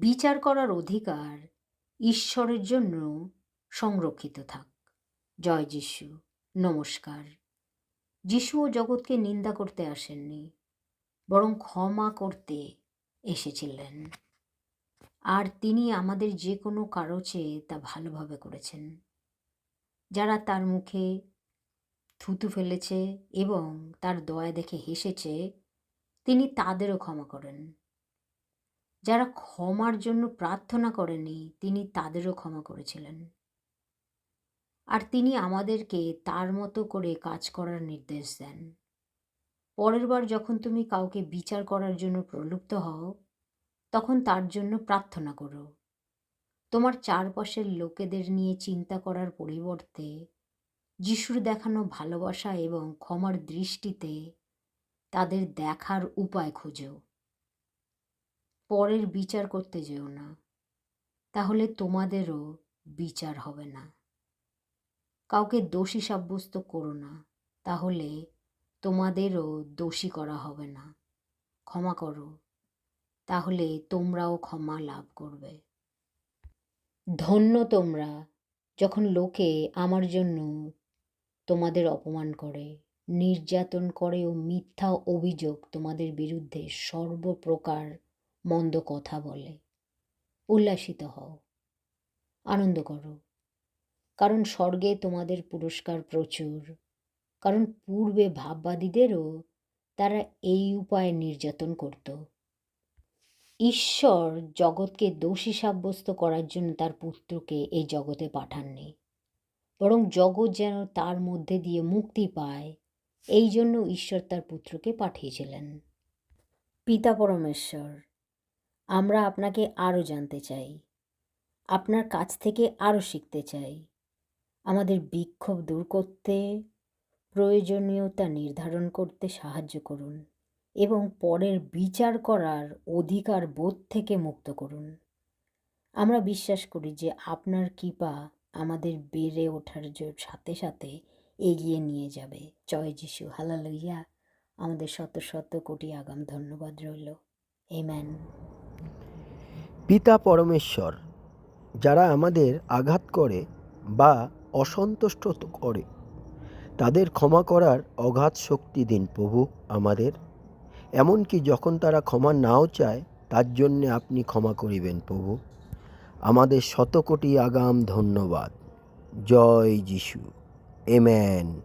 বিচার করার অধিকার ঈশ্বরের জন্য সংরক্ষিত থাক। জয় যিশু। নমস্কার। যিশুও জগৎকে নিন্দা করতে আসেননি, বরং ক্ষমা করতে এসেছিলেন। আর তিনি আমাদের যে কোনো কারো চেয়ে তা ভালোভাবে করেছেন। যারা তার মুখে থুতু ফেলেছে এবং তার দয়া দেখে হেসেছে, তিনি তাদেরও ক্ষমা করেন। যারা ক্ষমার জন্য প্রার্থনা করেনি, তিনি তাদেরও ক্ষমা করেছিলেন। আর তিনি আমাদেরকে তার মতো করে কাজ করার নির্দেশ দেন। পরের বার যখন তুমি কাউকে বিচার করার জন্য প্রলুব্ধ হও, তখন তার জন্য প্রার্থনা করো। তোমার চারপাশের লোকেদের নিয়ে চিন্তা করার পরিবর্তে যিশুর দেখানো ভালোবাসা এবং ক্ষমার দৃষ্টিতে তাদের দেখার উপায় খোঁজো। পরের বিচার করতে যেও না, তাহলে তোমাদেরও বিচার হবে না। কাউকে দোষী সাব্যস্ত করো না, তাহলে তোমাদেরও দোষী করা হবে না। ক্ষমা করো, তাহলে তোমরাও ক্ষমা লাভ করবে। ধন্য তোমরা যখন লোকে আমার জন্য তোমাদের অপমান করে, নির্যাতন করে ও মিথ্যা অভিযোগ তোমাদের বিরুদ্ধে সর্বপ্রকার মন্দ কথা বলে। উল্লাসিত হও, আনন্দ করো, কারণ স্বর্গে তোমাদের পুরস্কার প্রচুর। কারণ পূর্বে ভাববাদীদেরও তারা এই উপায়ে নির্যাতন করত। ঈশ্বর জগৎকে দোষী সাব্যস্ত করার জন্য তার পুত্রকে এই জগতে পাঠাননি, বরং জগৎ যেন তার মধ্যে দিয়ে মুক্তি পায়, এই জন্য ঈশ্বর তার পুত্রকে পাঠিয়েছিলেন। পিতা পরমেশ্বর, আমরা আপনাকে আরও জানতে চাই, আপনার কাছ থেকে আরও শিখতে চাই। আমাদের বিক্ষোভ দূর করতে, প্রয়োজনীয়তা নির্ধারণ করতে সাহায্য করুন এবং পরের বিচার করার অধিকার বোধ থেকে মুক্ত করুন। আমরা বিশ্বাস করি যে আপনার কৃপা আমাদের বেড়ে ওঠার সাথে সাথে এগিয়ে নিয়ে যাবে। জয় যিশু। হালেলুয়া। আমাদের শত শত কোটি আগাম ধন্যবাদ রইল। আমেন। পিতা পরমেশ্বর, যারা আমাদের আঘাত করে বা অসন্তুষ্ট করে, তাদের ক্ষমা করার অগাধ শক্তি দিন প্রভু আমাদের। এমনকি যখন তারা ক্ষমা নাও চায়, তার জন্যে আপনি ক্ষমা করিবেন প্রভু। আমাদের শত কোটি আগাম ধন্যবাদ। জয় যিশু। আমেন।